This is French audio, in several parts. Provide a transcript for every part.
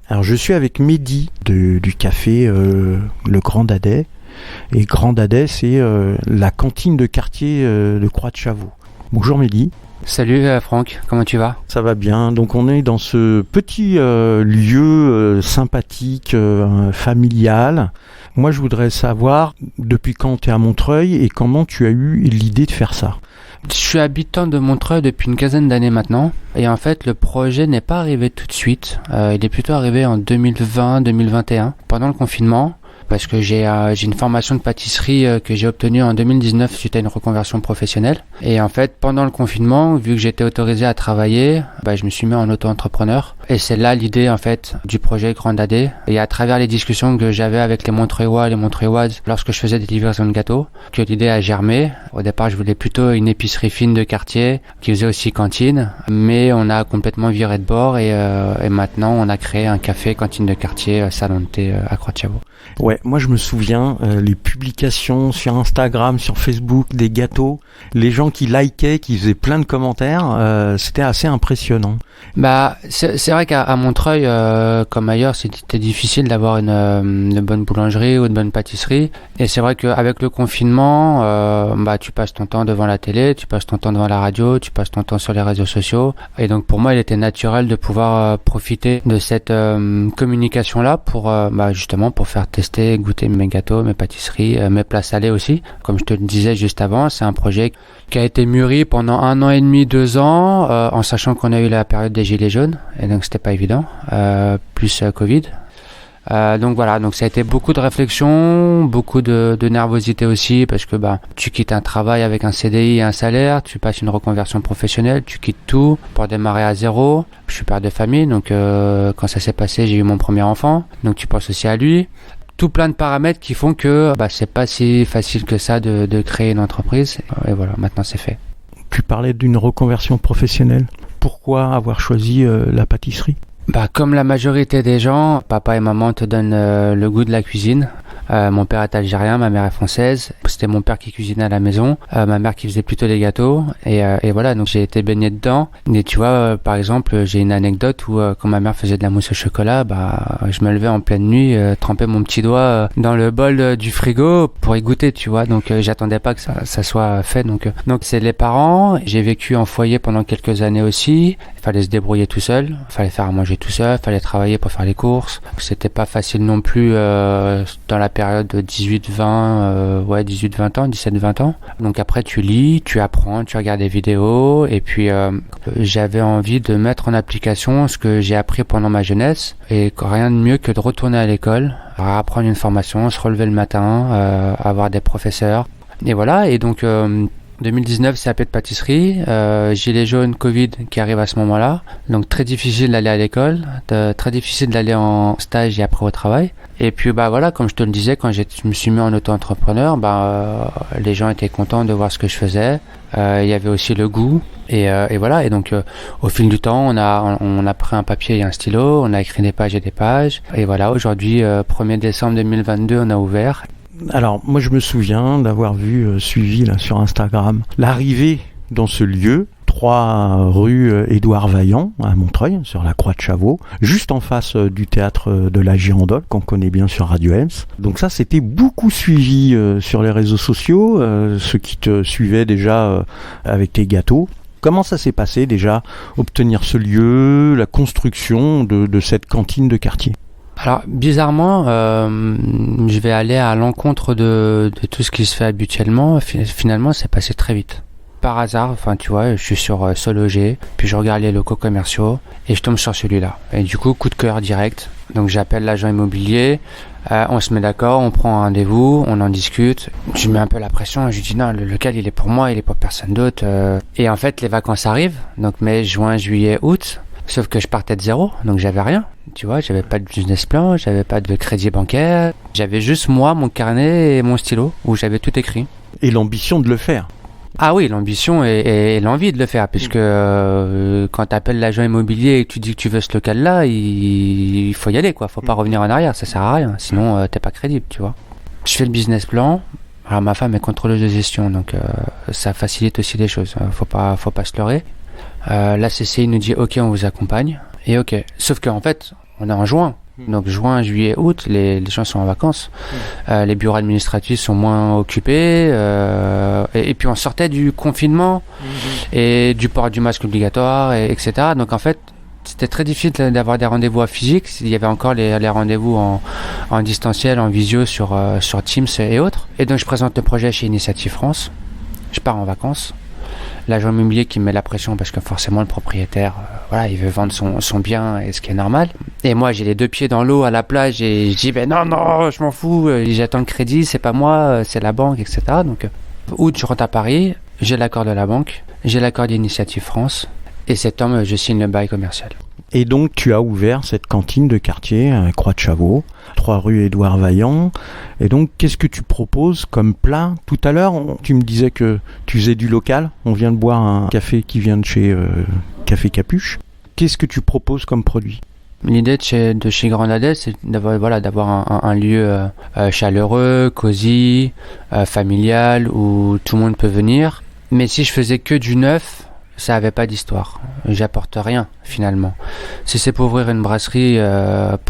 Alors je suis avec Mehdi du café Le Grand Dadais. Et Grand Dadais, c'est la cantine de quartier de Croix-de-Chavaux. Bonjour Mehdi. Salut Franck, comment tu vas ? Ça va bien. Donc on est dans ce petit lieu sympathique, familial. Moi je voudrais savoir depuis quand tu es à Montreuil et comment tu as eu l'idée de faire ça. Je suis habitant de Montreuil depuis une quinzaine d'années maintenant. Et en fait, le projet n'est pas arrivé tout de suite. Il est plutôt arrivé en 2020-2021, pendant le confinement. Parce que j'ai une formation de pâtisserie que j'ai obtenue en 2019 suite à une reconversion professionnelle. Et en fait, pendant le confinement, vu que j'étais autorisé à travailler, je me suis mis en auto-entrepreneur. Et c'est là l'idée en fait du projet Grand Dadais. Et à travers les discussions que j'avais avec les Montreuillois et les Montreuilloises lorsque je faisais des livraisons de gâteaux, que l'idée a germé. Au départ, je voulais plutôt une épicerie fine de quartier qui faisait aussi cantine. Mais on a complètement viré de bord et maintenant on a créé un café cantine de quartier salon de thé à Croix-de-Chavaux. Ouais, moi je me souviens, les publications sur Instagram, sur Facebook, des gâteaux, les gens qui likaient, qui faisaient plein de commentaires, c'était assez impressionnant. C'est vrai qu'à Montreuil, comme ailleurs, c'était difficile d'avoir une bonne boulangerie ou une bonne pâtisserie. Et c'est vrai qu'avec le confinement, tu passes ton temps devant la télé, tu passes ton temps devant la radio, tu passes ton temps sur les réseaux sociaux. Et donc pour moi, il était naturel de pouvoir profiter de cette communication-là pour justement pour faire tester, goûter mes gâteaux, mes pâtisseries, mes plats salés aussi. Comme je te le disais juste avant, c'est un projet qui a été mûri pendant 1 an et demi, 2 ans, en sachant qu'on a eu la période des gilets jaunes, et donc c'était pas évident, plus Covid. Donc voilà, donc ça a été beaucoup de réflexion, beaucoup de nervosité aussi, parce que tu quittes un travail avec un CDI et un salaire, tu passes une reconversion professionnelle, tu quittes tout pour démarrer à zéro. Je suis père de famille, donc quand ça s'est passé, j'ai eu mon premier enfant, donc tu penses aussi à lui. Tout plein de paramètres qui font que c'est pas si facile que ça de créer une entreprise. Et voilà, maintenant c'est fait. Tu parlais d'une reconversion professionnelle. Pourquoi avoir choisi la pâtisserie ? Comme la majorité des gens, papa et maman te donnent le goût de la cuisine. Mon père est algérien, ma mère est française. C'était mon père qui cuisinait à la maison, ma mère qui faisait plutôt des gâteaux. Et voilà, donc j'ai été baigné dedans. Et tu vois, par exemple, j'ai une anecdote où quand ma mère faisait de la mousse au chocolat, je me levais en pleine nuit, trempais mon petit doigt dans le bol du frigo pour y goûter, tu vois. Donc j'attendais pas que ça soit fait. Donc c'est les parents. J'ai vécu en foyer pendant quelques années aussi. Il fallait se débrouiller tout seul, il fallait faire à manger tout seul, il fallait travailler pour faire les courses. C'était pas facile non plus dans la période de 18-20 ans, 17-20 ans. Donc après tu lis, tu apprends, tu regardes des vidéos et puis j'avais envie de mettre en application ce que j'ai appris pendant ma jeunesse et rien de mieux que de retourner à l'école, apprendre une formation, se relever le matin, avoir des professeurs. Et voilà, et donc 2019, CAP de pâtisserie, gilet jaune, Covid qui arrive à ce moment-là. Donc très difficile d'aller à l'école, très difficile d'aller en stage et après au travail. Et puis voilà, comme je te le disais, quand je me suis mis en auto-entrepreneur, les gens étaient contents de voir ce que je faisais. Il y avait aussi le goût. Et voilà, et donc au fil du temps, on a pris un papier et un stylo, on a écrit des pages et des pages. Et voilà, aujourd'hui, 1er décembre 2022, on a ouvert. Alors, moi je me souviens d'avoir suivi là, sur Instagram l'arrivée dans ce lieu, 3 rue Édouard Vaillant à Montreuil, sur la Croix-de-Chavaux, juste en face du théâtre de la Girandole, qu'on connaît bien sur Radio Ems. Donc ça, c'était beaucoup suivi sur les réseaux sociaux, ceux qui te suivaient déjà avec tes gâteaux. Comment ça s'est passé déjà, obtenir ce lieu, la construction de cette cantine de quartier ? Alors bizarrement, je vais aller à l'encontre de tout ce qui se fait habituellement. Finalement, c'est passé très vite. Par hasard, tu vois, je suis sur SoLoger, puis je regarde les locaux commerciaux et je tombe sur celui-là. Et du coup, coup de cœur direct. Donc j'appelle l'agent immobilier, on se met d'accord, on prend un rendez-vous, on en discute. Je mets un peu la pression, je lui dis non, le local il est pour moi, il est pour personne d'autre. Et en fait, les vacances arrivent, donc mai, juin, juillet, août. Sauf que je partais de zéro, donc j'avais rien. Tu vois, j'avais pas de business plan, j'avais pas de crédit bancaire. J'avais juste moi, mon carnet et mon stylo, où j'avais tout écrit. Et l'ambition de le faire. Ah oui, l'ambition et l'envie de le faire, puisque quand tu appelles l'agent immobilier et que tu dis que tu veux ce local-là, il faut y aller, quoi. Faut pas revenir en arrière, ça sert à rien. Sinon, t'es pas crédible, tu vois. Je fais le business plan. Alors ma femme est contrôleuse de gestion, donc ça facilite aussi les choses. Faut pas se leurrer. La CCI nous dit ok, on vous accompagne. Et ok. Sauf qu'en fait, On est en juin. Donc juin, juillet, août, les gens sont en vacances. Les bureaux administratifs sont moins occupés. Et puis on sortait du confinement et du port du masque obligatoire, etc. Donc en fait, c'était très difficile d'avoir des rendez-vous à physique. Il y avait encore les rendez-vous en distanciel, en visio sur Teams et autres. Et donc je présente le projet chez Initiative France. Je pars en vacances. L'agent immobilier qui me met la pression parce que forcément le propriétaire, il veut vendre son bien, et ce qui est normal. Et moi j'ai les 2 pieds dans l'eau à la plage et je dis non, je m'en fous, j'attends le crédit, c'est pas moi, c'est la banque, etc. Donc août, je rentre à Paris, j'ai l'accord de la banque, j'ai l'accord d'Initiative France et septembre je signe le bail commercial. Et donc tu as ouvert cette cantine de quartier à Croix de Chavaux, 3 rue Édouard Vaillant. Et donc qu'est-ce que tu proposes comme plat? Tout à l'heure, tu me disais que tu faisais du local. On vient de boire un café qui vient de chez Café Capuche. Qu'est-ce que tu proposes comme produit? L'idée de chez Grand Dadais, c'est d'avoir un lieu chaleureux, cosy, familial, où tout le monde peut venir. Mais si je faisais que du neuf, ça avait pas d'histoire. J'apporte rien finalement. Si c'est pour ouvrir une brasserie, tu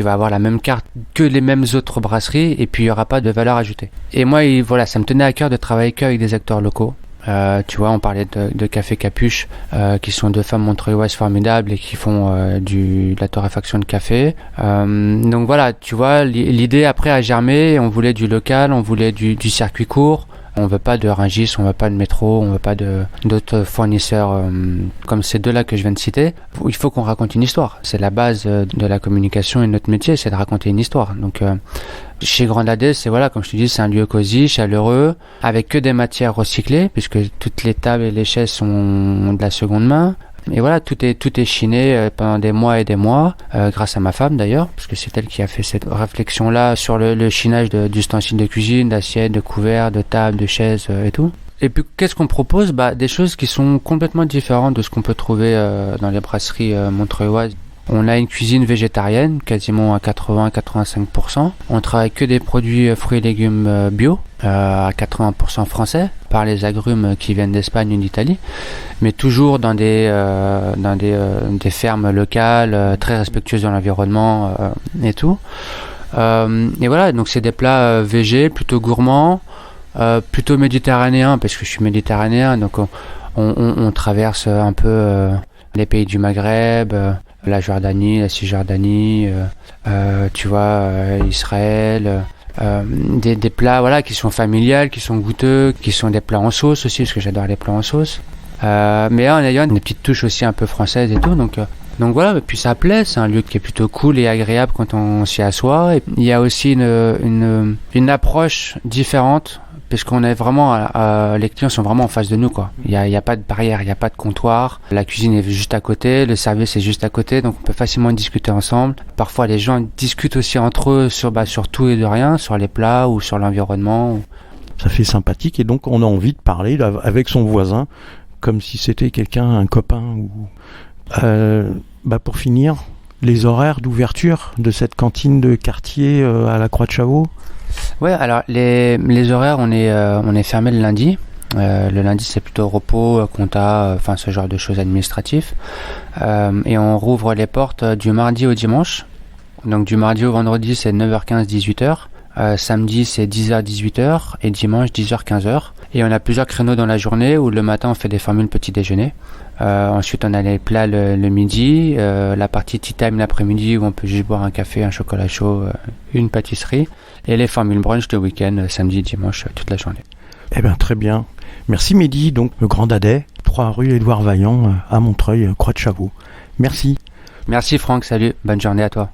vas avoir la même carte que les mêmes autres brasseries et puis il y aura pas de valeur ajoutée. Et moi, ça me tenait à cœur de travailler qu'avec des acteurs locaux. Tu vois, on parlait de Café Capuche, qui sont 2 femmes montreuilloises formidables et qui font de la torréfaction de café. Donc voilà, tu vois, l'idée après a germé. On voulait du local, on voulait du circuit court. On veut pas de Rungis, on veut pas de métro, on veut pas d'autres fournisseurs comme ces 2-là que je viens de citer. Il faut qu'on raconte une histoire. C'est la base de la communication et de notre métier, c'est de raconter une histoire. Donc chez Grand Dadais, comme je te dis, c'est un lieu cosy, chaleureux, avec que des matières recyclées, puisque toutes les tables et les chaises sont de la seconde main. Et voilà, tout est chiné pendant des mois et des mois, grâce à ma femme d'ailleurs, parce que c'est elle qui a fait cette réflexion-là sur le chinage d'ustensiles de cuisine, d'assiettes, de couverts, de tables, de chaises et tout. Et puis qu'est-ce qu'on propose? Des choses qui sont complètement différentes de ce qu'on peut trouver dans les brasseries montreuilloises. On a une cuisine végétarienne, quasiment à 80-85%. On travaille que des produits fruits et légumes bio, à 80% français, par les agrumes qui viennent d'Espagne ou d'Italie, mais toujours dans des fermes locales, très respectueuses de l'environnement et tout. Et voilà, donc c'est des plats végés, plutôt gourmands, plutôt méditerranéens, parce que je suis méditerranéen, donc on traverse un peu les pays du Maghreb, la Jordanie, la Cisjordanie, Israël, des plats qui sont familiales, qui sont goûteux, qui sont des plats en sauce aussi, parce que j'adore les plats en sauce, mais en ayant des petites touches aussi un peu françaises et tout, donc voilà, et puis ça plaît, c'est un lieu qui est plutôt cool et agréable quand on s'y assoit. Et il y a aussi une approche différente, puisqu'on est vraiment, les clients sont vraiment en face de nous, quoi. Il y a pas de barrière, il y a pas de comptoir. La cuisine est juste à côté, le service est juste à côté, donc on peut facilement discuter ensemble. Parfois, les gens discutent aussi entre eux sur tout et de rien, sur les plats ou sur l'environnement. Ça fait sympathique et donc on a envie de parler là, avec son voisin, comme si c'était quelqu'un, un copain. Pour finir, les horaires d'ouverture de cette cantine de quartier à la Croix de Chavaux. Ouais, alors les horaires, on est fermé le lundi. Le lundi, c'est plutôt repos, compta, ce genre de choses administratives. Et on rouvre les portes du mardi au dimanche. Donc du mardi au vendredi, c'est 9h15, 18h. Samedi, c'est 10h, 18h. Et dimanche, 10h, 15h. Et on a plusieurs créneaux dans la journée où le matin, on fait des formules petit déjeuner. Ensuite, on a les plats le midi, la partie tea time l'après-midi où on peut juste boire un café, un chocolat chaud, une pâtisserie. Et les formules brunch le week-end, samedi, dimanche, toute la journée. Eh bien, très bien. Merci Mehdi, donc le Grand Dadais, 3 rue Édouard Vaillant à Montreuil, Croix de Chavaux. Merci. Merci Franck, salut, bonne journée à toi.